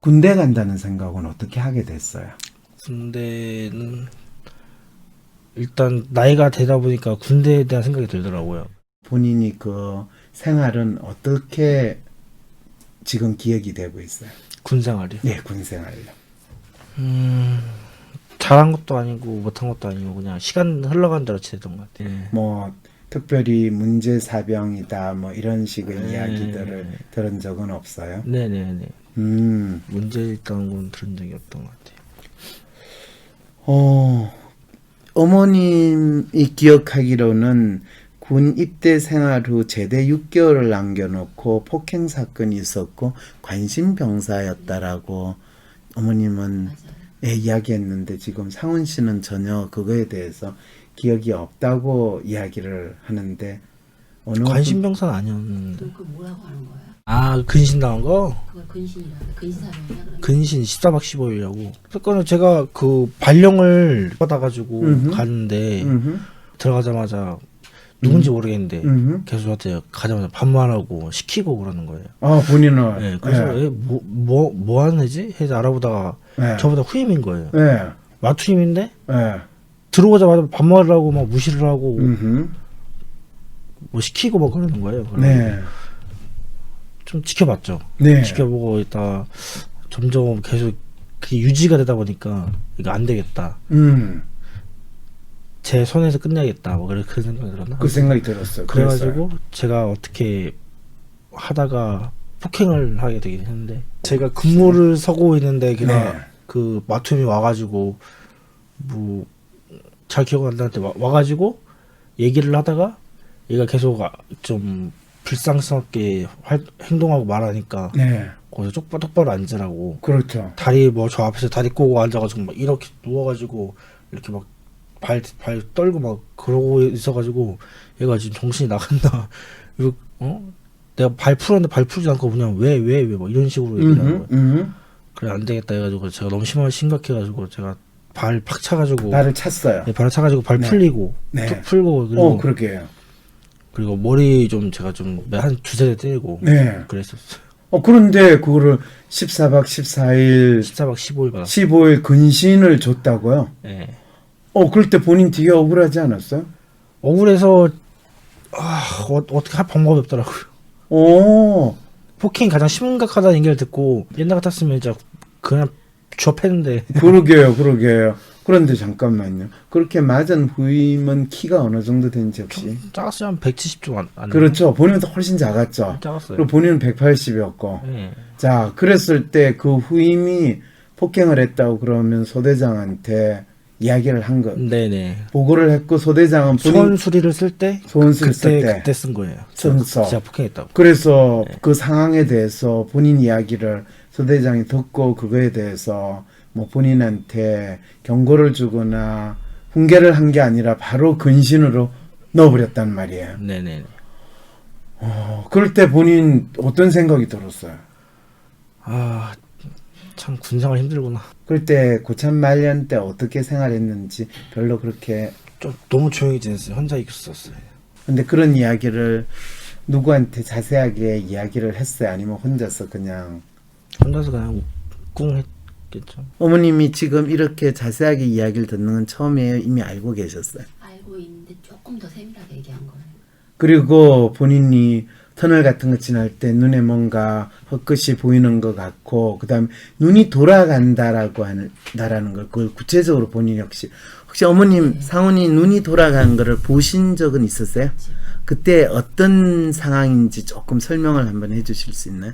군대 간다는 생각은 어떻게 하게 됐어요? 군대는 일단 나이가 되다 보니까 군대에 대한 생각이 들더라고요. 본인이 그 생활은 어떻게 지금 기억이 되고 있어요? 군 생활이요. 네, 군 생활요. 잘한 것도 아니고 못한 것도 아니고 그냥 시간 흘러간 대로 지내던 것 같아요. 뭐 특별히 문제 사병이다 뭐 이런 식의 네. 이야기들을 들은 적은 없어요? 네네네. 음. 문제 있다는 건 들은 적이 없던 것 같아요. 어머님이 기억하기로는 군 입대 생활 후 제대 6개월을 남겨놓고 폭행 사건이 있었고 관심병사였다라고 어머님은 이야기했는데 지금 상훈 씨는 전혀 그거에 대해서 기억이 없다고 이야기를 하는데 어느 관심병사는 아니었는데. 그 뭐라고 하는 거야? 아, 근신 당한 거? 그걸 근신이라 근신사병이야 그러면? 근신 14박 15일이라고. 사건은 제가 그 발령을 받아가지고 음흠. 갔는데 음흠. 들어가자마자 누군지 모르겠는데 음흠. 계속 저한테 가자마자 반말하고 시키고 그러는 거예요. 아 본인은 네, 그래서 예. 뭐 하는 애지? 해서 알아보다가 예. 저보다 후임인 거예요. 예. 마투임인데 예. 들어오자마자 반말을 하고 막 무시를 하고 음흠. 뭐 시키고 막 그러는 거예요. 그래서 네. 좀 지켜봤죠. 네. 지켜보고 있다 점점 계속 그게 유지가 되다 보니까 이거 안 되겠다. 제 손에서 끝내야겠다. 뭐 그런 생각이 들었나? 그 생각이 들었어요. 그래가지고 제가 어떻게 하다가 폭행을 하게 되긴 했는데 제가 근무를 서고 있는데 걔가 네. 그 마툼이 와가지고 뭐 잘 기억 안 나는데 와가지고 얘기를 하다가 얘가 계속 좀 불상스럽게 행동하고 말하니까 네. 거기서 똑바로 앉으라고 그렇죠. 다리 뭐 저 앞에서 다리 꼬고 앉아가지고 막 이렇게 누워가지고 이렇게 막 발 떨고 막 그러고 있어가지고 얘가 지금 정신이 나간다. 이거 내가 발 풀었는데 발 풀지 않고 그냥 왜 뭐 이런 식으로 얘기를 하는 거예요. 그래 안 되겠다 해가지고 제가 너무 심각해가지고 제가 발 팍 차가지고 발을 찼어요. 네, 발을 차가지고 발 네. 풀리고 네. 툭 풀고 그리고 그러게요. 그리고 머리 좀 제가 좀 한 두세 대 때리고 네. 그랬었어요. 그런데 그거를 14박 14일 14박 15일 받았어요. 15일 근신을 줬다고요? 네. 그럴 때 본인 되게 억울하지 않았어요? 억울해서 어떻게 할 방법이 없더라고요. 오. 폭행이 가장 심각하다는 얘기를 듣고 옛날 같았으면 진짜 그냥 쥐어패는데 그러게요. 그런데 잠깐만요. 그렇게 맞은 후임은 키가 어느 정도 되는지 혹시? 작았어요. 한 170 좀 안 그렇죠. 본인보다 훨씬 작았죠. 작았어요. 그리고 본인은 180이었고. 네. 자, 그랬을 때 그 후임이 폭행을 했다고 그러면 소대장한테 이야기를 한 거. 네네. 보고를 했고 소대장은 본인 소원 수리를 쓸 때 소원수를 쓸 때. 그때 쓴 거예요. 써서. 진짜 폭행했다고. 그래서 그 상황에 대해서 본인 이야기를 소대장이 듣고 그거에 대해서 뭐 본인한테 경고를 주거나 훈계를 한 게 아니라 바로 근신으로 넣어버렸단 말이에요. 네네. 그럴 때 본인 어떤 생각이 들었어요? 참 군생활 힘들구나. 그럴 때 고참 말년 때 어떻게 생활했는지 별로 그렇게 좀 너무 조용히 지냈어요. 혼자 있었어요. 근데 그런 이야기를 누구한테 자세하게 이야기를 했어요? 아니면 혼자서 그냥 혼자서 그냥 꿍 했겠죠. 어머님이 지금 이렇게 자세하게 이야기를 듣는 건 처음이에요? 이미 알고 계셨어요? 알고 있는데 조금 더 세밀하게 얘기한 거예요. 그리고 본인이 터널 같은 거 지날 때 눈에 뭔가 헛것이 보이는 것 같고 그다음에 눈이 돌아간다라고 한다라는 걸 그걸 구체적으로 본인이 혹시 어머님 상훈이 눈이 돌아간 거를 보신 적은 있었어요? 그때 어떤 상황인지 조금 설명을 한번 해주실 수 있나요?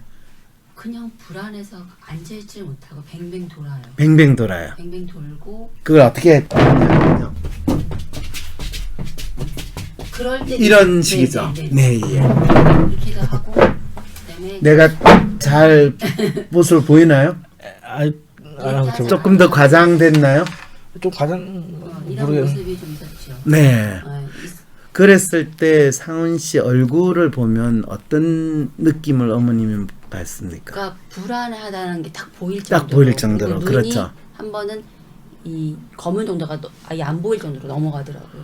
그냥 불안해서 앉아있지를 못하고 뱅뱅 돌아요. 뱅뱅 돌아요. 뱅뱅 돌고 그걸 어떻게 했냐면요. 그럴 때 이런 식이죠. 네, 예. 이렇게도 하고 그다음에 내가 잘 모습을 보이나요? 조금 더 과장됐나요? 좀 가장 이런 모르겠. 모습이 좀 있었죠. 네. 그랬을 때 상훈 씨 얼굴을 보면 어떤 느낌을 어머님이 받습니까? 그러니까 불안하다는 게 딱 보일 딱 정도로. 보일 정도로, 그리고 눈이 그렇죠. 한 번은 이 검은 정도가 아예 안 보일 정도로 넘어가더라고요.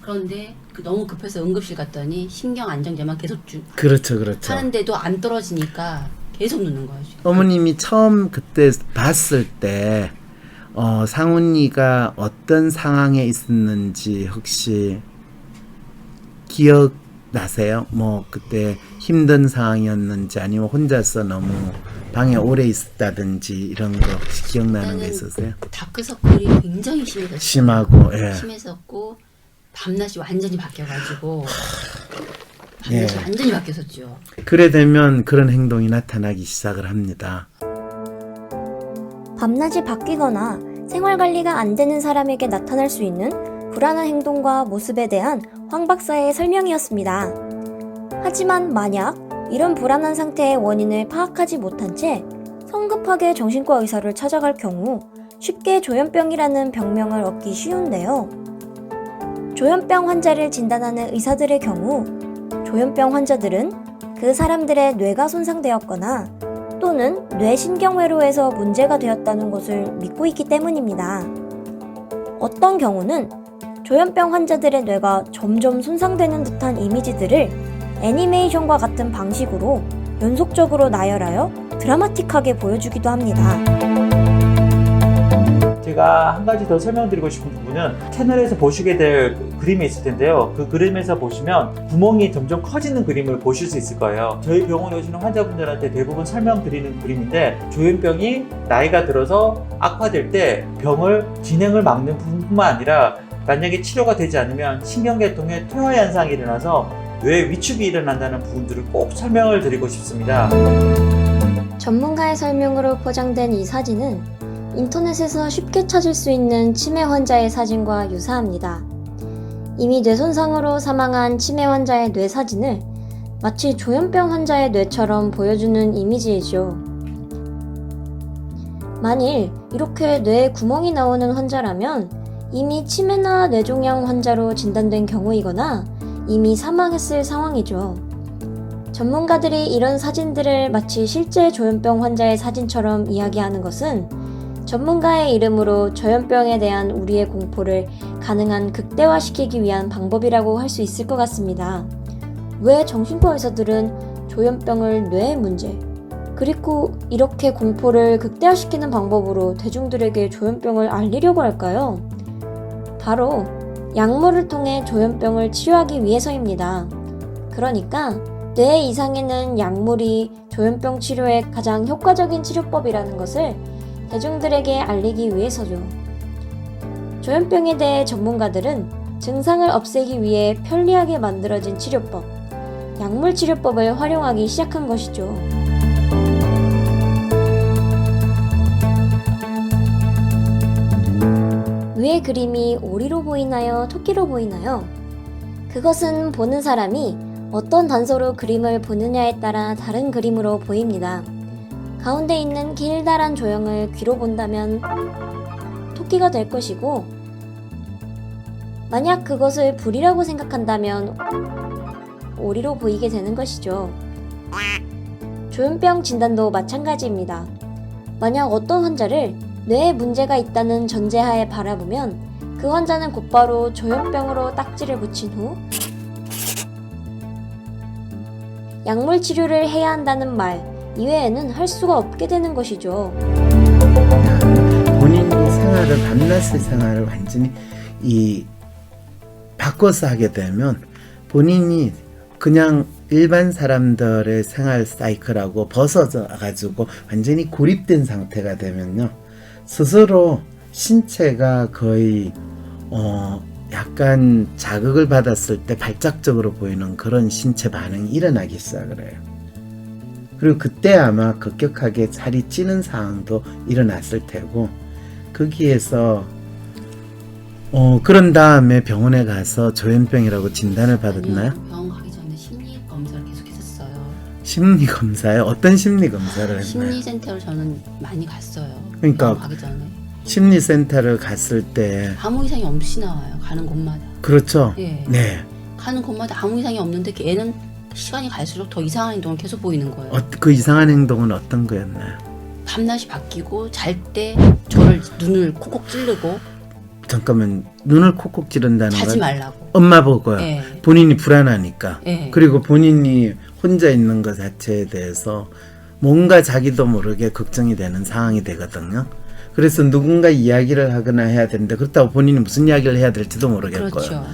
그런데 너무 급해서 응급실 갔더니 신경 안정제만 계속 그렇죠. 하는데도 안 떨어지니까 계속 눕는 거예요. 지금. 어머님이 처음 그때 봤을 때 상훈이가 어떤 상황에 있었는지 혹시 기억나세요? 뭐 그때 힘든 상황이었는지 아니면 혼자서 너무 방에 오래 있었다든지 이런 거 혹시 기억나는 게 있으세요? 다크서클이 굉장히 심해졌어요. 심하고 예. 심했었고 밤낮이 완전히 바뀌어가지고 예. 밤낮이 완전히 바뀌었었죠. 그래 되면 그런 행동이 나타나기 시작을 합니다. 밤낮이 바뀌거나 생활 관리가 안 되는 사람에게 나타날 수 있는 불안한 행동과 모습에 대한 황 박사의 설명이었습니다. 하지만 만약 이런 불안한 상태의 원인을 파악하지 못한 채 성급하게 정신과 의사를 찾아갈 경우 쉽게 조현병이라는 병명을 얻기 쉬운데요. 조현병 환자를 진단하는 의사들의 경우 조현병 환자들은 그 사람들의 뇌가 손상되었거나 또는 뇌신경회로에서 문제가 되었다는 것을 믿고 있기 때문입니다. 어떤 경우는 조현병 환자들의 뇌가 점점 손상되는 듯한 이미지들을 애니메이션과 같은 방식으로 연속적으로 나열하여 드라마틱하게 보여주기도 합니다. 제가 한 가지 더 설명드리고 싶은 부분은 채널에서 보시게 될 그림이 있을 텐데요. 그 그림에서 보시면 구멍이 점점 커지는 그림을 보실 수 있을 거예요. 저희 병원에 오시는 환자분들한테 대부분 설명드리는 그림인데 조현병이 나이가 들어서 악화될 때 병을 진행을 막는 부분뿐만 아니라 만약에 치료가 되지 않으면 신경계통에 퇴화 현상이 일어나서 뇌 위축이 일어난다는 부분들을 꼭 설명을 드리고 싶습니다. 전문가의 설명으로 포장된 이 사진은 인터넷에서 쉽게 찾을 수 있는 치매 환자의 사진과 유사합니다. 이미 뇌손상으로 사망한 치매 환자의 뇌 사진을 마치 조현병 환자의 뇌처럼 보여주는 이미지이죠. 만일 이렇게 뇌에 구멍이 나오는 환자라면 이미 치매나 뇌종양 환자로 진단된 경우이거나 이미 사망했을 상황이죠. 전문가들이 이런 사진들을 마치 실제 조현병 환자의 사진처럼 이야기하는 것은 전문가의 이름으로 조현병에 대한 우리의 공포를 가능한 극대화시키기 위한 방법이라고 할 수 있을 것 같습니다. 왜 정신과 의사들은 조현병을 뇌의 문제, 그리고 이렇게 공포를 극대화시키는 방법으로 대중들에게 조현병을 알리려고 할까요? 바로 약물을 통해 조현병을 치료하기 위해서입니다. 그러니까 뇌 이상에는 약물이 조현병 치료에 가장 효과적인 치료법이라는 것을 대중들에게 알리기 위해서죠. 조현병에 대해 전문가들은 증상을 없애기 위해 편리하게 만들어진 치료법, 약물 치료법을 활용하기 시작한 것이죠. 위의 그림이 오리로 보이나요? 토끼로 보이나요? 그것은 보는 사람이 어떤 단서로 그림을 보느냐에 따라 다른 그림으로 보입니다. 가운데 있는 길다란 조형을 귀로 본다면 토끼가 될 것이고, 만약 그것을 불이라고 생각한다면 오리로 보이게 되는 것이죠. 조현병 진단도 마찬가지입니다. 만약 어떤 환자를 뇌에 문제가 있다는 전제하에 바라보면 그 환자는 곧바로 조현병으로 딱지를 붙인 후 약물 치료를 해야 한다는 말 이외에는 할 수가 없게 되는 것이죠. 본인이 생활을 밤낮의 생활을 완전히 바꿔서 하게 되면 본인이 그냥 일반 사람들의 생활 사이클하고 벗어져 가지고 완전히 고립된 상태가 되면요, 스스로 신체가 거의 약간 자극을 받았을 때 발작적으로 보이는 그런 신체 반응이 일어나기 시작을 해요. 그리고 그때 아마 급격하게 살이 찌는 상황도 일어났을 테고, 거기에서 그런 다음에 병원에 가서 조현병이라고 진단을 받았나요? 아니요, 병원 가기 전에 심리 검사를 계속 했었어요. 심리 검사요? 어떤 심리 검사를 했나요? 심리센터를 저는 많이 갔어요. 그러니까 병원 가기 전에 심리센터를 갔을 때 아무 이상이 없이 나와요. 가는 곳마다. 그렇죠? 예. 네. 가는 곳마다 아무 이상이 없는데 애는 시간이 갈수록 더 이상한 행동을 계속 보이는 거예요. 그 이상한 행동은 어떤 거였나요? 밤낮이 바뀌고 잘 때 저를 눈을 콕콕 찌르고 잠깐만, 눈을 콕콕 찌른다는 자지 건 말라고. 엄마 보고요. 예. 본인이 불안하니까. 예. 그리고 본인이 혼자 있는 것 자체에 대해서 뭔가 자기도 모르게 걱정이 되는 상황이 되거든요. 그래서 누군가 이야기를 하거나 해야 되는데 그렇다고 본인이 무슨 이야기를 해야 될지도 모르겠고요. 그렇죠.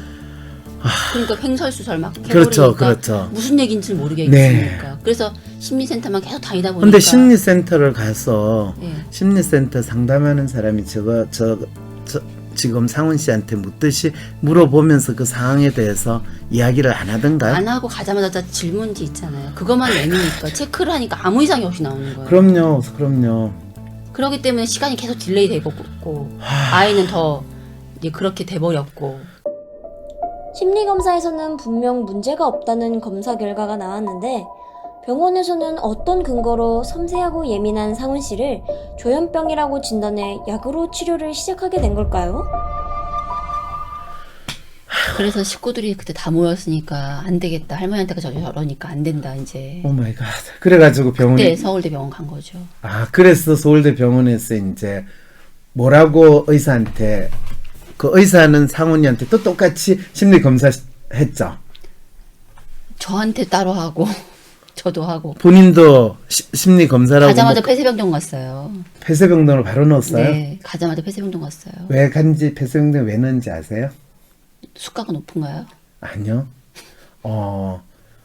그러니까 횡설수설 막 그렇죠, 해버리니까 그렇죠. 무슨 얘기인지 모르겠으니까. 네. 그래서 심리센터만 계속 다니다 보니까. 근데 심리센터를 가서 예. 심리센터 상담하는 사람이 지금 상훈 씨한테 묻듯이 물어보면서 그 상황에 대해서 이야기를 안 하던가요? 안 하고 가자마자 질문지 있잖아요. 그것만 내미니까 체크를 하니까 아무 이상이 없이 나오는 거예요. 그럼요. 그렇기 때문에 시간이 계속 딜레이 되고 아이는 더 이제 그렇게 돼버렸고. 심리검사에서는 분명 문제가 없다는 검사 결과가 나왔는데 병원에서는 어떤 근거로 섬세하고 예민한 상훈 씨를 조현병이라고 진단해 약으로 치료를 시작하게 된 걸까요? 그래서 식구들이 그때 다 모였으니까 안 되겠다. 할머니한테 저러니까 안 된다 이제. 오 마이 갓. 그래가지고 병원에 그때 서울대 병원 간 거죠. 그래서 서울대 병원에서 이제 뭐라고 의사한테 그 의사는 상훈이한테 또 똑같이 심리 검사 했죠. 저한테 따로 하고 저도 하고. 본인도 심리 검사라고 가자마자 폐쇄병동 갔어요. 폐쇄병동을 바로 넣었어요. 네, 가자마자 폐쇄병동 갔어요. 왜 간지 폐쇄병동 왜 넣은지 아세요? 수가가 높은가요? 아니요.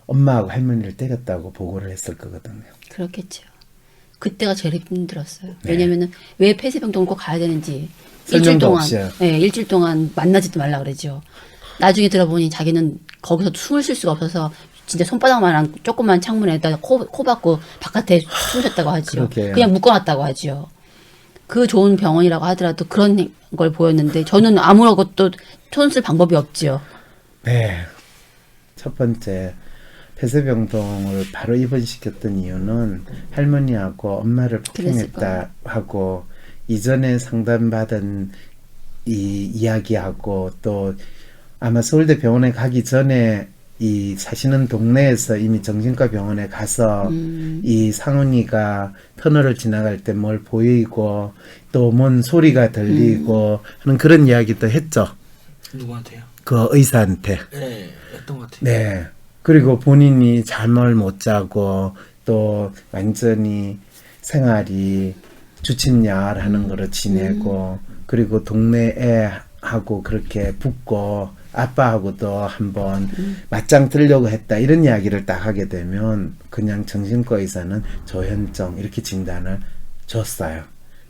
엄마하고 할머니를 때렸다고 보고를 했을 거거든요. 그렇겠죠. 그때가 제일 힘들었어요. 네. 왜냐면은 왜 폐쇄병동을 꼭 가야 되는지 설명도 없이요. 일주일 동안 만나지도 말라 그러죠. 나중에 들어보니 자기는 거기서 숨을 쉴 수가 없어서 진짜 손바닥만한 조그만 창문에다 코 박고 바깥에 숨 쉬었다고 하죠. 그러게요. 그냥 묶어놨다고 하죠. 그 좋은 병원이라고 하더라도 그런 걸 보였는데 저는 아무것도 손 쓸 방법이 없지요. 네. 첫 번째 폐쇄병동을 바로 입원시켰던 이유는 할머니하고 엄마를 그랬을 폭행했다 하고 이전에 상담받은 이 이야기하고 또 아마 서울대 병원에 가기 전에 이 사시는 동네에서 이미 정신과 병원에 가서 이 상훈이가 터널을 지나갈 때 뭘 보이고 또 뭔 소리가 들리고 하는 그런 이야기도 했죠. 누구한테요? 그 의사한테. 네, 했던 것 같아요. 네. 그리고 본인이 잠을 못 자고 또 완전히 생활이 주침야라는 거로 지내고 그리고 동네 애하고 그렇게 붙고 아빠하고도 한번 맞짱 뜨려고 했다 이런 이야기를 딱 하게 되면 그냥 정신과 의사는 조현증 이렇게 진단을 줬어요.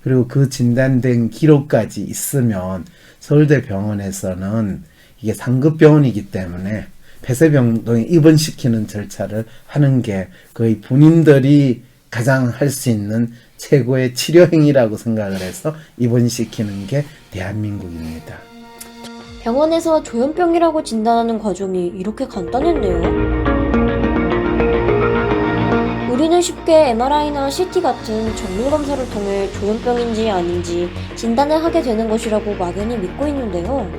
그리고 그 진단된 기록까지 있으면 서울대 병원에서는 이게 상급 병원이기 때문에 폐쇄병동에 입원시키는 절차를 하는 게 거의 본인들이 가장 할 수 있는 최고의 치료 행위라고 생각을 해서 입원시키는 게 대한민국입니다. 병원에서 조현병이라고 진단하는 과정이 이렇게 간단했네요. 우리는 쉽게 MRI나 CT 같은 전문 검사를 통해 조현병인지 아닌지 진단을 하게 되는 것이라고 막연히 믿고 있는데요.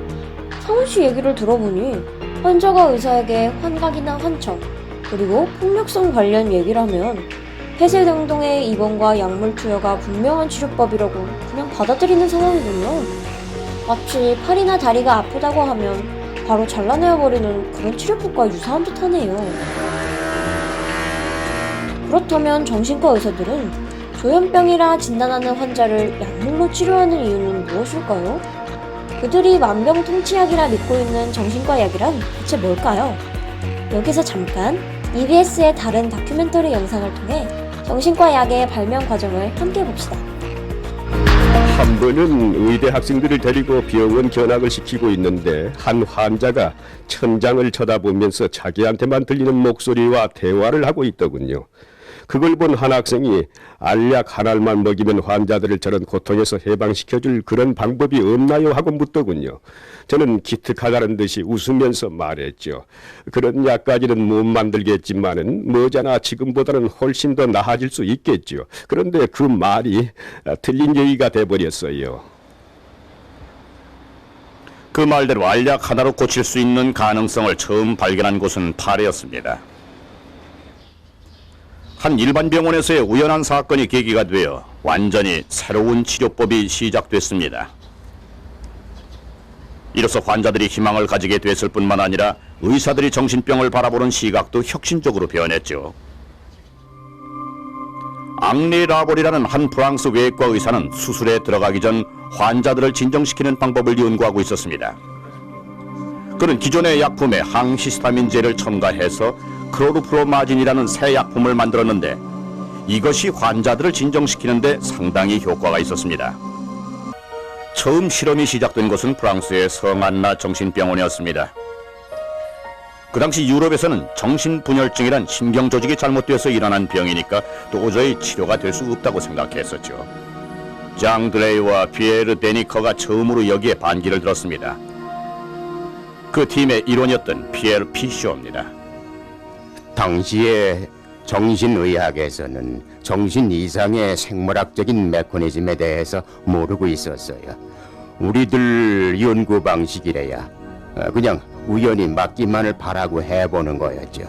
상훈 씨 얘기를 들어보니 환자가 의사에게 환각이나 환청, 그리고 폭력성 관련 얘기를 하면 폐쇄병동의 입원과 약물 투여가 분명한 치료법이라고 그냥 받아들이는 상황이군요. 마치 팔이나 다리가 아프다고 하면 바로 잘라내어버리는 그런 치료법과 유사한 듯 하네요. 그렇다면 정신과 의사들은 조현병이라 진단하는 환자를 약물로 치료하는 이유는 무엇일까요? 그들이 만병통치약이라 믿고 있는 정신과 약이란 대체 뭘까요? 여기서 잠깐 EBS의 다른 다큐멘터리 영상을 통해 정신과 약의 발명 과정을 함께 봅시다. 한 번은 의대 학생들을 데리고 병원 견학을 시키고 있는데 한 환자가 천장을 쳐다보면서 자기한테만 들리는 목소리와 대화를 하고 있더군요. 그걸 본 한 학생이 알약 한 알만 먹이면 환자들을 저런 고통에서 해방시켜줄 그런 방법이 없나요? 하고 묻더군요. 저는 기특하다는 듯이 웃으면서 말했죠. 그런 약까지는 못 만들겠지만은 머지않아 지금보다는 훨씬 더 나아질 수 있겠죠. 그런데 그 말이 틀린 얘기가 돼버렸어요. 그 말대로 알약 하나로 고칠 수 있는 가능성을 처음 발견한 곳은 파리였습니다. 한 일반 병원에서의 우연한 사건이 계기가 되어 완전히 새로운 치료법이 시작됐습니다. 이로써 환자들이 희망을 가지게 됐을 뿐만 아니라 의사들이 정신병을 바라보는 시각도 혁신적으로 변했죠. 앙리 라볼이라는 한 프랑스 외과 의사는 수술에 들어가기 전 환자들을 진정시키는 방법을 연구하고 있었습니다. 그는 기존의 약품에 항히스타민제를 첨가해서 크로르프로마진이라는 새 약품을 만들었는데 이것이 환자들을 진정시키는 데 상당히 효과가 있었습니다. 처음 실험이 시작된 곳은 프랑스의 성안나 정신병원이었습니다. 그 당시 유럽에서는 정신분열증이란 신경조직이 잘못돼서 일어난 병이니까 도저히 치료가 될 수 없다고 생각했었죠. 장 드레이와 피에르 데니커가 처음으로 여기에 반기를 들었습니다. 그 팀의 일원이었던 피에르 피쇼입니다. 당시에 정신의학에서는 정신 이상의 생물학적인 메커니즘에 대해서 모르고 있었어요. 우리들 연구 방식이래야 그냥 우연히 맞기만을 바라고 해보는 거였죠.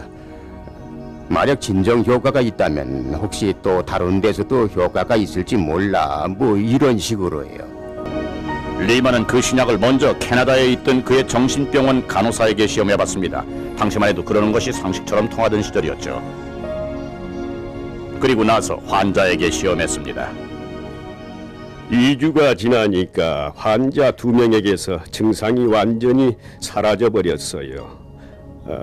만약 진정 효과가 있다면 혹시 또 다른 데서도 효과가 있을지 몰라, 뭐 이런 식으로요. 리만은 그 신약을 먼저 캐나다에 있던 그의 정신병원 간호사에게 시험해봤습니다. 당시만 해도 그러는 것이 상식처럼 통하던 시절이었죠. 그리고 나서 환자에게 시험했습니다. 2주가 지나니까 환자 2명에게서 증상이 완전히 사라져버렸어요.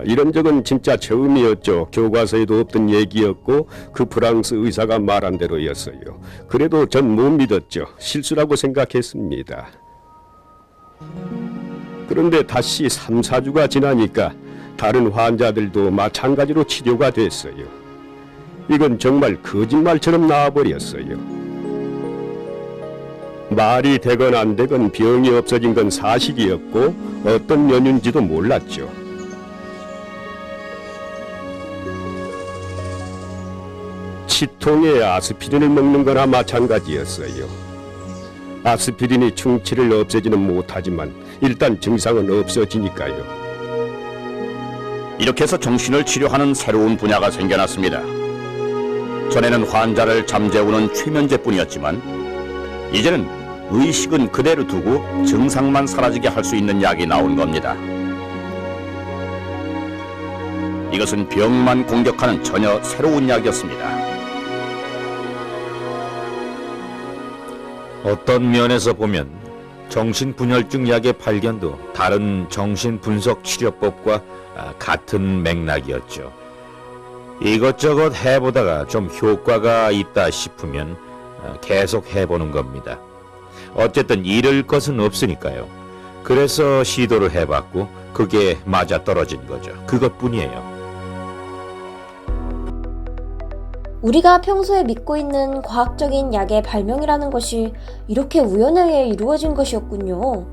이런 적은 진짜 처음이었죠. 교과서에도 없던 얘기였고 그 프랑스 의사가 말한 대로였어요. 그래도 전 못 믿었죠. 실수라고 생각했습니다. 그런데 다시 3, 4주가 지나니까 다른 환자들도 마찬가지로 치료가 됐어요. 이건 정말 거짓말처럼 나와버렸어요. 말이 되건 안 되건 병이 없어진 건 사실이었고 어떤 연유인지도 몰랐죠. 치통에 아스피린을 먹는 거나 마찬가지였어요. 아스피린이 충치를 없애지는 못하지만 일단 증상은 없어지니까요. 이렇게 해서 정신을 치료하는 새로운 분야가 생겨났습니다. 전에는 환자를 잠재우는 최면제뿐이었지만 이제는 의식은 그대로 두고 증상만 사라지게 할 수 있는 약이 나온 겁니다. 이것은 병만 공격하는 전혀 새로운 약이었습니다. 어떤 면에서 보면 정신분열증 약의 발견도 다른 정신분석 치료법과 같은 맥락이었죠. 이것저것 해보다가 좀 효과가 있다 싶으면 계속 해보는 겁니다. 어쨌든 잃을 것은 없으니까요. 그래서 시도를 해봤고 그게 맞아떨어진 거죠. 그것뿐이에요. 우리가 평소에 믿고 있는 과학적인 약의 발명이라는 것이 이렇게 우연하게 이루어진 것이었군요.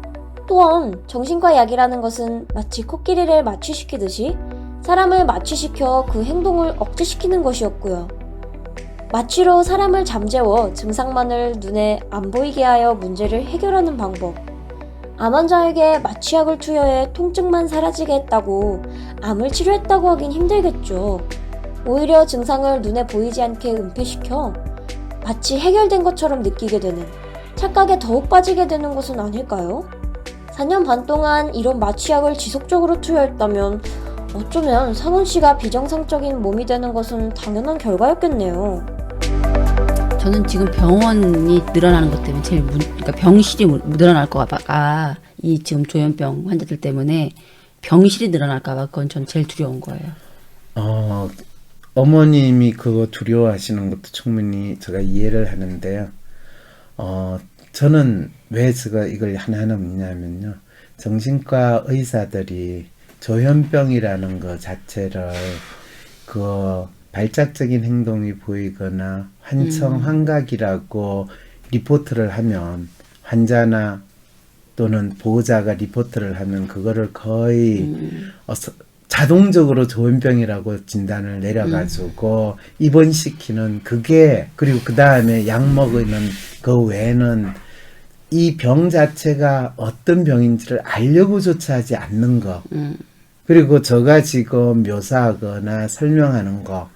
또한 정신과 약이라는 것은 마치 코끼리를 마취시키듯이 사람을 마취시켜 그 행동을 억제시키는 것이었고요. 마취로 사람을 잠재워 증상만을 눈에 안 보이게 하여 문제를 해결하는 방법. 암 환자에게 마취약을 투여해 통증만 사라지게 했다고 암을 치료했다고 하긴 힘들겠죠. 오히려 증상을 눈에 보이지 않게 은폐시켜 마치 해결된 것처럼 느끼게 되는 착각에 더욱 빠지게 되는 것은 아닐까요? 4년 반 동안 이런 마취약을 지속적으로 투여했다면 어쩌면 상훈 씨가 비정상적인 몸이 되는 것은 당연한 결과였겠네요. 저는 지금 병원이 늘어나는 것 때문에 그러니까 병실이 늘어날 것 같아. 이 지금 조현병 환자들 때문에 병실이 늘어날까 봐 그건 전 제일 두려운 거예요. 어머님이 그거 두려워하시는 것도 충분히 제가 이해를 하는데요. 저는 왜 제가 이걸 하나하나 묻냐면요. 정신과 의사들이 조현병이라는 것 자체를 그 발작적인 행동이 보이거나 환청환각이라고 리포트를 하면 환자나 또는 보호자가 리포트를 하면 그거를 거의 자동적으로 조현병이라고 진단을 내려가지고 입원시키는 그게 그리고 그 다음에 약 먹이는 그 외에는 이 병 자체가 어떤 병인지를 알려고조차 하지 않는 거 그리고 저가 지금 묘사하거나 설명하는 거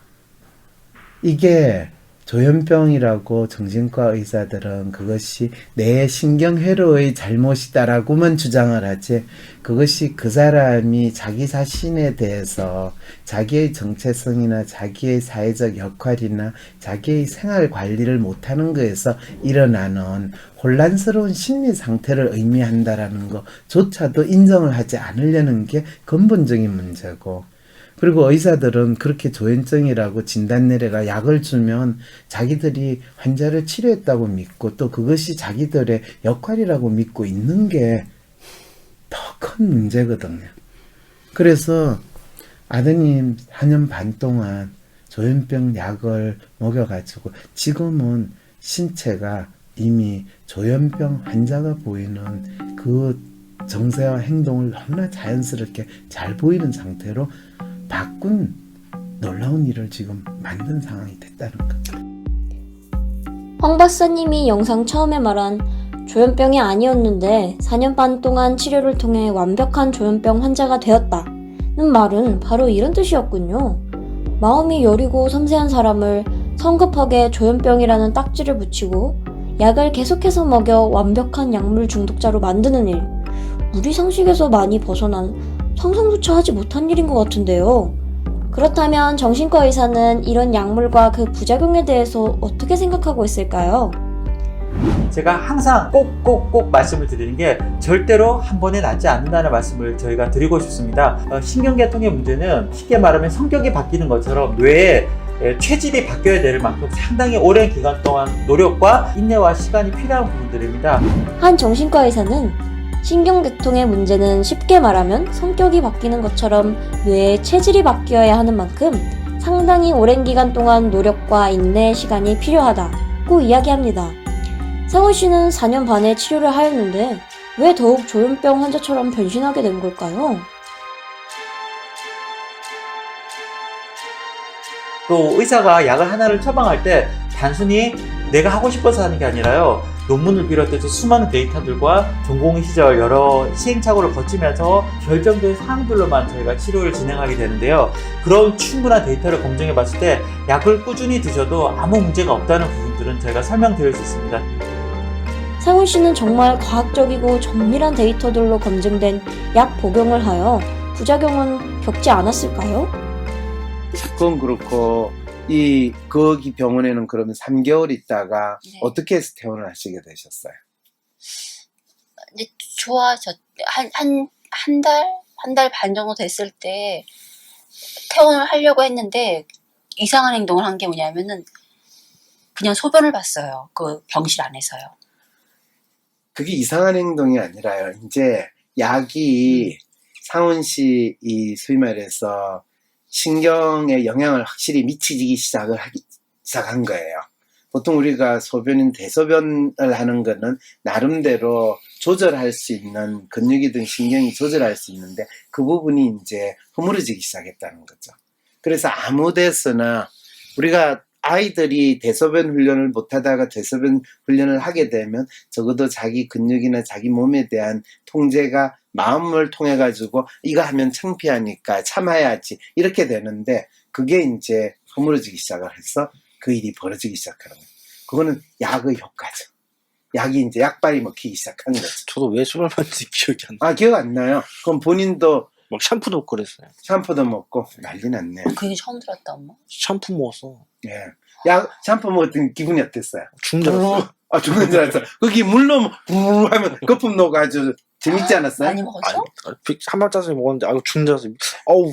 이게 조현병이라고 정신과 의사들은 그것이 내 신경회로의 잘못이다라고만 주장을 하지, 그것이 그 사람이 자기 자신에 대해서 자기의 정체성이나 자기의 사회적 역할이나 자기의 생활 관리를 못하는 것에서 일어나는 혼란스러운 심리 상태를 의미한다라는 것조차도 인정을 하지 않으려는 게 근본적인 문제고, 그리고 의사들은 그렇게 조현증이라고 진단 내려가 약을 주면 자기들이 환자를 치료했다고 믿고 또 그것이 자기들의 역할이라고 믿고 있는 게 더 큰 문제거든요. 그래서 아드님 4년 반 동안 조현병 약을 먹여가지고 지금은 신체가 이미 조현병 환자가 보이는 그 정세와 행동을 너무나 자연스럽게 잘 보이는 상태로 바꾼 놀라운 일을 지금 만든 상황이 됐다는 거죠. 황 박사님이 영상 처음에 말한 조현병이 아니었는데 4년 반 동안 치료를 통해 완벽한 조현병 환자가 되었다는 말은 바로 이런 뜻이었군요. 마음이 여리고 섬세한 사람을 성급하게 조현병이라는 딱지를 붙이고 약을 계속해서 먹여 완벽한 약물 중독자로 만드는 일. 우리 상식에서 많이 벗어난 상상조차 하지 못한 일인 것 같은데요. 그렇다면 정신과 의사는 이런 약물과 그 부작용에 대해서 어떻게 생각하고 있을까요? 제가 항상 꼭 말씀을 드리는 게 절대로 한 번에 낫지 않는다는 말씀을 저희가 드리고 싶습니다. 신경계통의 문제는 쉽게 말하면 성격이 바뀌는 것처럼 뇌의 체질이 바뀌어야 될 만큼 상당히 오랜 기간 동안 노력과 인내와 시간이 필요한 부분들입니다. 한 정신과 의사는 신경계통의 문제는 쉽게 말하면 성격이 바뀌는 것처럼 뇌의 체질이 바뀌어야 하는 만큼 상당히 오랜 기간 동안 노력과 인내의 시간이 필요하다고 이야기합니다. 상훈 씨는 4년 반의 치료를 하였는데 왜 더욱 조현병 환자처럼 변신하게 된 걸까요? 또 의사가 약을 하나를 처방할 때 단순히 내가 하고 싶어서 하는 게 아니라요, 논문을 비롯해서 수많은 데이터들과 전공 시절 여러 시행착오를 거치면서 결정된 사항들로만 저희가 치료를 진행하게 되는데요. 그런 충분한 데이터를 검증해 봤을 때 약을 꾸준히 드셔도 아무 문제가 없다는 부분들은 저희가 설명드릴 수 있습니다. 상훈 씨는 정말 과학적이고 정밀한 데이터들로 검증된 약 복용을 하여 부작용은 겪지 않았을까요? 그건 그렇고, 거기 병원에는 그러면 3개월 있다가 네. 어떻게 해서 퇴원을 하시게 되셨어요? 이제 한 달 반 정도 됐을 때 퇴원을 하려고 했는데 이상한 행동을 한 게 뭐냐면은 그냥 소변을 봤어요. 그 병실 안에서요. 그게 이상한 행동이 아니라요. 이제 약이 상훈 씨 소위 말해서 신경에 영향을 확실히 미치기 시작한 거예요. 보통 우리가 소변인 대소변을 하는 거는 나름대로 조절할 수 있는 근육이든 신경이 조절할 수 있는데 그 부분이 이제 허물어지기 시작했다는 거죠. 그래서 아무 데서나 우리가 아이들이 대소변 훈련을 못하다가 대소변 훈련을 하게 되면 적어도 자기 근육이나 자기 몸에 대한 통제가 마음을 통해 가지고 이거 하면 창피하니까 참아야지 이렇게 되는데 그게 이제 허물어지기 시작을 해서 그 일이 벌어지기 시작하는 거예요. 그거는 약의 효과죠. 약이 이제 약발이 먹히기 시작한 거죠. 저도 왜 술을 마는지 기억이 안 나요. 아, 기억 안 나요? 그럼 본인도 막 샴푸도 먹고 그랬어요. 샴푸도 먹고 난리 났네. 그게 처음 들었다, 엄마. 샴푸 먹었어. 예. 약 샴푸 먹었더니 기분이 어땠어요? 죽는 줄 알았어. 아, 죽는 줄 알았어. 거기 물로 부르르 하면 거품 녹아 아주 재밌지 않았어요? 많이 먹었어? 한밤 짜서 먹었는데 아유 죽는 줄 알았어. 어우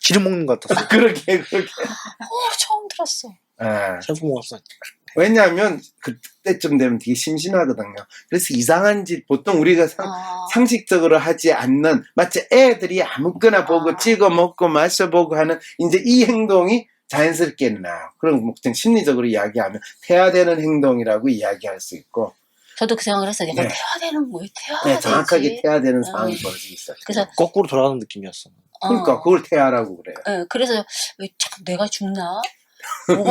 기름 먹는 것 같았어. 그렇게. 처음 들었어. 아, 샴푸 먹었어. 왜냐하면 그때쯤 되면 되게 심심하거든요. 그래서 이상한 짓 보통 우리가 상식적으로 하지 않는 마치 애들이 아무거나 보고 찍어 먹고 마셔보고 하는 이제 이 행동이 자연스럽게 나요. 그럼 뭐 심리적으로 이야기하면 태아되는 행동이라고 이야기할 수 있고. 저도 그 생각을 했어요. 내가 네. 태아되는 거예요. 네, 태아되지. 정확하게 태아되는 상황이 벌어지기 시작해요. 그래서 거꾸로 돌아가는 느낌이었어. 그러니까 그걸 태아라고 그래요. 네, 그래서 왜 자꾸 내가 죽나?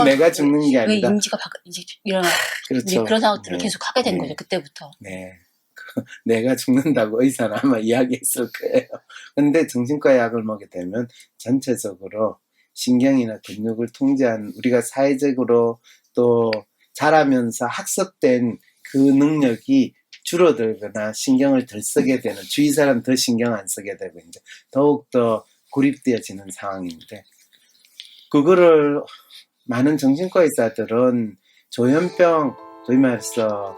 내가 죽는 게 왜 아니라. 인지가 이제 이런 그렇죠. 그런 상황들을 네. 계속 하게 된 네. 거죠. 그때부터. 네. 내가 죽는다고 의사는 아마 이야기했을 거예요. 근데 정신과 약을 먹게 되면 전체적으로 신경이나 근육을 통제하는 우리가 사회적으로 또 자라면서 학습된 그 능력이 줄어들거나 신경을 덜 쓰게 되는, 주위 사람 더 신경 안 쓰게 되고 이제 더욱더 고립되어지는 상황인데, 그거를 많은 정신과 의사들은 조현병, 소위 말해서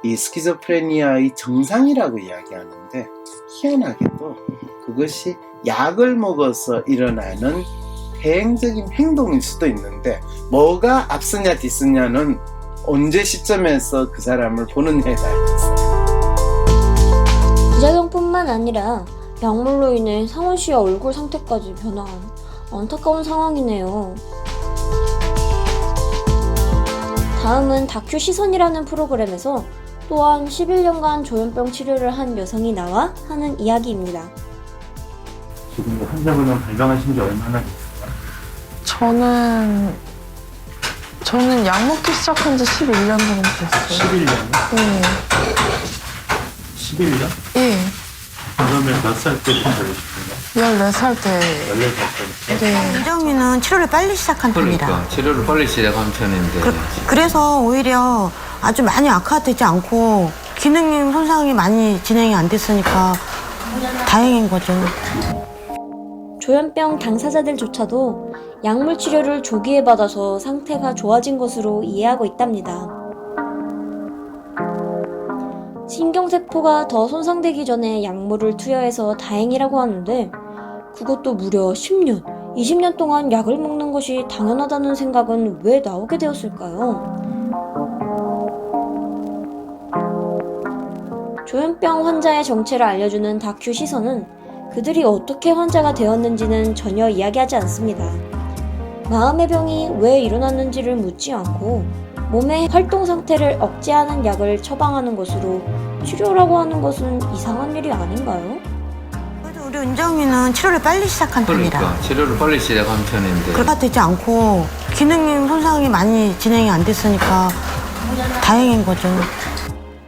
이 스키조프레니아의 정상이라고 이야기하는데, 희한하게도 그것이 약을 먹어서 일어나는 대행적인 행동일 수도 있는데, 뭐가 앞서냐 뒤서냐는 언제 시점에서 그 사람을 보느냐에 달려있어요. 부작용뿐만 아니라 약물로 인해 상원 씨의 얼굴 상태까지 변화한 안타까운 상황이네요. 다음은 다큐 시선이라는 프로그램에서 또한 11년간 조현병 치료를 한 여성이 나와 하는 이야기입니다. 지금 환자분은 발병하신 지 얼마나 됐어요? 저는 약 먹기 시작한 지 11년 정도 됐어요. 11년? 네. 11년? 예. 그러면 몇 살 때쯤 걸리셨어요? 14살 때. 14살 때? 네. 은정이는 치료를 빨리 시작한 편이라. 그러니까 치료를 빨리 시작한 편인데 그래서 오히려 아주 많이 악화되지 않고 기능 손상이 많이 진행이 안 됐으니까 다행인 거죠. 조현병 당사자들조차도 약물 치료를 조기에 받아서 상태가 좋아진 것으로 이해하고 있답니다. 신경세포가 더 손상되기 전에 약물을 투여해서 다행이라고 하는데, 그것도 무려 10년, 20년 동안 약을 먹는 것이 당연하다는 생각은 왜 나오게 되었을까요? 조현병 환자의 정체를 알려주는 다큐 시선은 그들이 어떻게 환자가 되었는지는 전혀 이야기하지 않습니다. 마음의 병이 왜 일어났는지를 묻지 않고 몸의 활동 상태를 억제하는 약을 처방하는 것으로 치료라고 하는 것은 이상한 일이 아닌가요? 그래도 우리 은정이는 치료를 빨리 시작한 편이라. 그러니까 치료를 빨리 시작한 편인데 그렇게 되지 않고 기능 손상이 많이 진행이 안 됐으니까 다행인 거죠.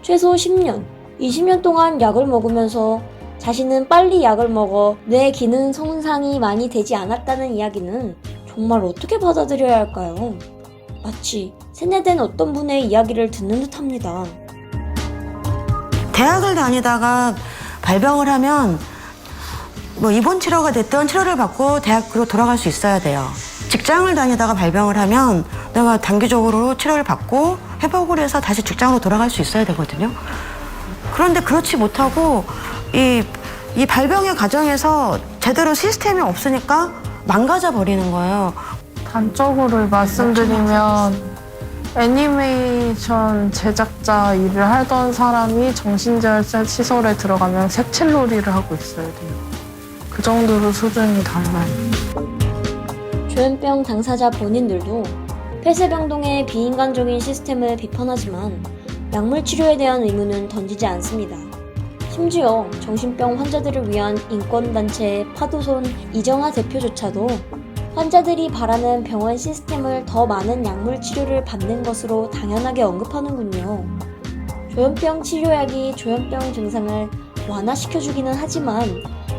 최소 10년, 20년 동안 약을 먹으면서 자신은 빨리 약을 먹어 뇌 기능 손상이 많이 되지 않았다는 이야기는 정말 어떻게 받아들여야 할까요? 마치 세뇌된 어떤 분의 이야기를 듣는 듯합니다. 대학을 다니다가 발병을 하면 뭐 입원 치료가 됐던 치료를 받고 대학으로 돌아갈 수 있어야 돼요. 직장을 다니다가 발병을 하면 내가 단기적으로 치료를 받고 회복을 해서 다시 직장으로 돌아갈 수 있어야 되거든요. 그런데 그렇지 못하고 이 발병의 과정에서 제대로 시스템이 없으니까 망가져 버리는 거예요. 단적으로 말씀드리면 애니메이션 제작자 일을 하던 사람이 정신재활 시설에 들어가면 색칠놀이를 하고 있어야 돼요. 그 정도로 수준이 달라요. 조현병 당사자 본인들도 폐쇄병동의 비인간적인 시스템을 비판하지만 약물 치료에 대한 의문은 던지지 않습니다. 심지어 정신병 환자들을 위한 인권단체 파도손 이정아 대표조차도 환자들이 바라는 병원 시스템을 더 많은 약물 치료를 받는 것으로 당연하게 언급하는군요. 조현병 치료약이 조현병 증상을 완화시켜주기는 하지만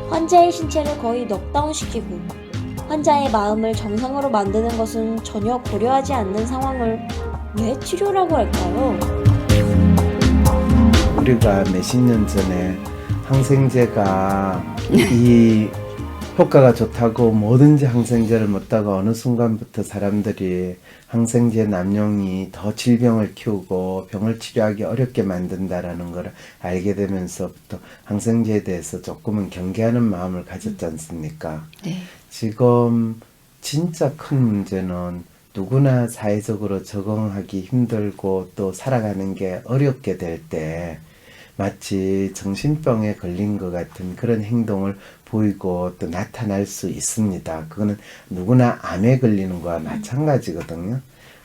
환자의 신체를 거의 넉다운시키고 환자의 마음을 정상으로 만드는 것은 전혀 고려하지 않는 상황을 왜 치료라고 할까요? 우리가 몇십 년 전에 항생제가 이 효과가 좋다고 뭐든지 항생제를 먹다가 어느 순간부터 사람들이 항생제 남용이 더 질병을 키우고 병을 치료하기 어렵게 만든다라는 걸 알게 되면서부터 항생제에 대해서 조금은 경계하는 마음을 가졌지 않습니까? 네. 지금 진짜 큰 문제는 누구나 사회적으로 적응하기 힘들고 또 살아가는 게 어렵게 될 때 마치 정신병에 걸린 것 같은 그런 행동을 보이고 또 나타날 수 있습니다. 그거는 누구나 암에 걸리는 거와 마찬가지거든요.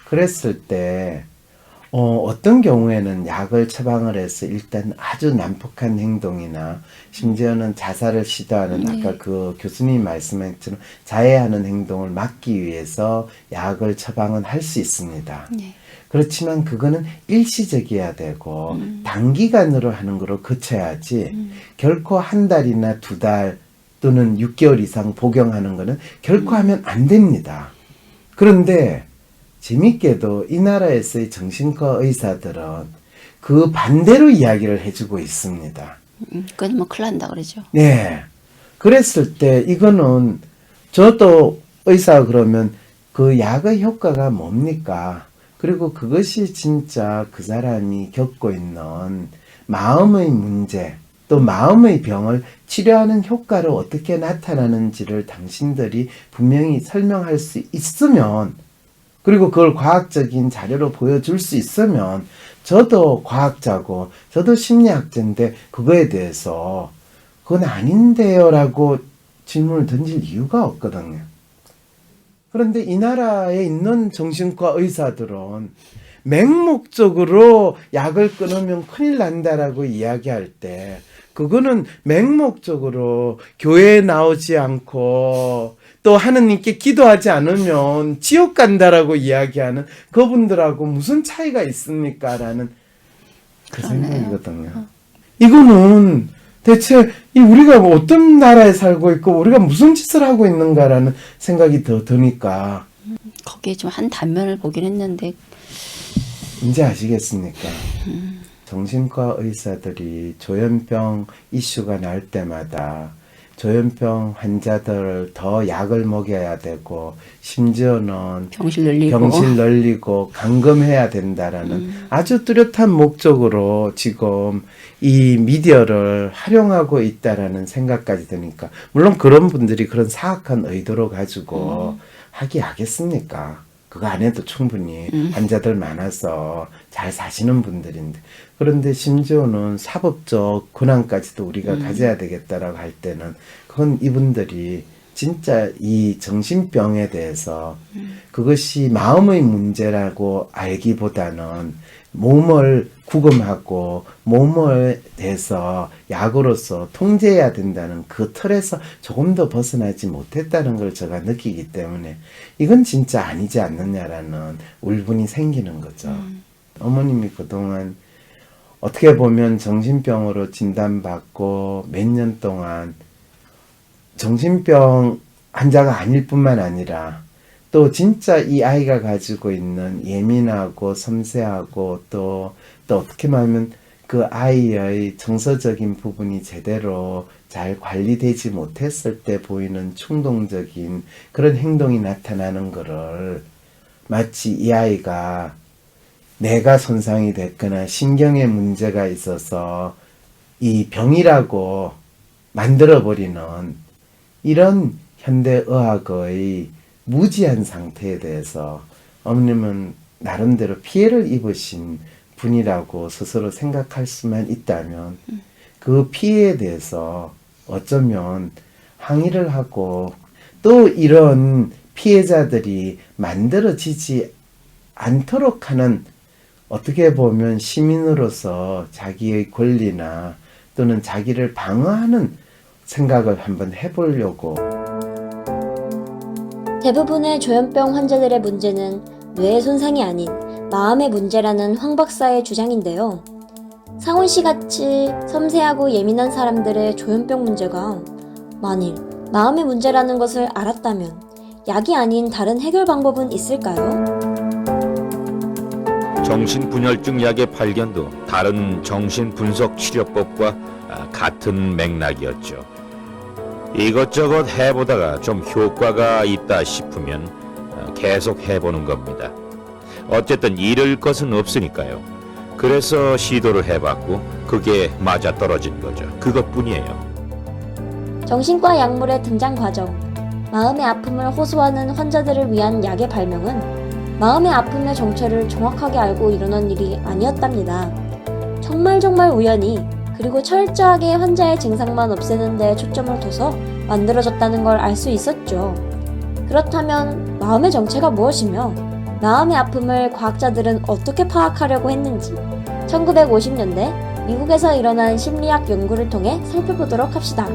그랬을 때 어떤 경우에는 약을 처방을 해서 일단 아주 난폭한 행동이나 심지어는 자살을 시도하는 아까 그 교수님이 말씀하신 것처럼 자해하는 행동을 막기 위해서 약을 처방은 할 수 있습니다. 네. 그렇지만 그거는 일시적이어야 되고 단기간으로 하는 거로 그쳐야지 결코 한 달이나 두 달 또는 6개월 이상 복용하는 거는 결코 하면 안 됩니다. 그런데 재밌게도 이 나라에서의 정신과 의사들은 그 반대로 이야기를 해주고 있습니다. 그건 뭐 큰일 난다 그러죠. 네. 그랬을 때 이거는 저도 의사 그러면 그 약의 효과가 뭡니까? 그리고 그것이 진짜 그 사람이 겪고 있는 마음의 문제, 또 마음의 병을 치료하는 효과로 어떻게 나타나는지를 당신들이 분명히 설명할 수 있으면, 그리고 그걸 과학적인 자료로 보여줄 수 있으면, 저도 과학자고 저도 심리학자인데 그거에 대해서 그건 아닌데요 라고 질문을 던질 이유가 없거든요. 그런데 이 나라에 있는 정신과 의사들은 맹목적으로 약을 끊으면 큰일 난다라고 이야기할 때, 그거는 맹목적으로 교회에 나오지 않고 또 하느님께 기도하지 않으면 지옥 간다라고 이야기하는 그분들하고 무슨 차이가 있습니까? 라는 그 생각이거든요. 이거는 대체 우리가 어떤 나라에 살고 있고 우리가 무슨 짓을 하고 있는가라는 생각이 더 드니까. 거기에 좀 한 단면을 보긴 했는데. 이제 아시겠습니까? 정신과 의사들이 조현병 이슈가 날 때마다 조현병 환자들을 더 약을 먹여야 되고 심지어는 병실 늘리고 감금해야 된다라는 아주 뚜렷한 목적으로 지금 이 미디어를 활용하고 있다라는 생각까지 드니까, 물론 그런 분들이 그런 사악한 의도로 가지고 하겠습니까? 그거 안 해도 충분히 환자들 많아서 잘 사시는 분들인데, 그런데 심지어는 사법적 권한까지도 우리가 가져야 되겠다라고 할 때는 그건 이분들이 진짜 이 정신병에 대해서 그것이 마음의 문제라고 알기보다는 몸을 구금하고 몸을 대해서 약으로서 통제해야 된다는 그 틀에서 조금 더 벗어나지 못했다는 걸 제가 느끼기 때문에 이건 진짜 아니지 않느냐라는 울분이 생기는 거죠. 어머님이 그동안 어떻게 보면 정신병으로 진단받고 몇 년 동안 정신병 환자가 아닐 뿐만 아니라 또 진짜 이 아이가 가지고 있는 예민하고 섬세하고 또 어떻게 말하면 그 아이의 정서적인 부분이 제대로 잘 관리되지 못했을 때 보이는 충동적인 그런 행동이 나타나는 거를 마치 이 아이가 뇌가 손상이 됐거나 신경에 문제가 있어서 이 병이라고 만들어버리는 이런 현대의학의 무지한 상태에 대해서 어머님은 나름대로 피해를 입으신 분이라고 스스로 생각할 수만 있다면 그 피해에 대해서 어쩌면 항의를 하고 또 이런 피해자들이 만들어지지 않도록 하는, 어떻게 보면 시민으로서 자기의 권리나 또는 자기를 방어하는 생각을 한번 해보려고. 대부분의 조현병 환자들의 문제는 뇌의 손상이 아닌 마음의 문제라는 황 박사의 주장인데요. 상훈 씨 같이 섬세하고 예민한 사람들의 조현병 문제가 만일 마음의 문제라는 것을 알았다면 약이 아닌 다른 해결 방법은 있을까요? 정신분열증 약의 발견도 다른 정신분석치료법과 같은 맥락이었죠. 이것저것 해보다가 좀 효과가 있다 싶으면 계속 해보는 겁니다. 어쨌든 잃을 것은 없으니까요. 그래서 시도를 해봤고 그게 맞아떨어진 거죠. 그것뿐이에요. 정신과 약물의 등장 과정, 마음의 아픔을 호소하는 환자들을 위한 약의 발명은 마음의 아픔의 정체를 정확하게 알고 일어난 일이 아니었답니다. 정말 우연히, 그리고 철저하게 환자의 증상만 없애는 데 초점을 둬서 만들어졌다는 걸 알 수 있었죠. 그렇다면 마음의 정체가 무엇이며 마음의 아픔을 과학자들은 어떻게 파악하려고 했는지 1950년대 미국에서 일어난 심리학 연구를 통해 살펴보도록 합시다.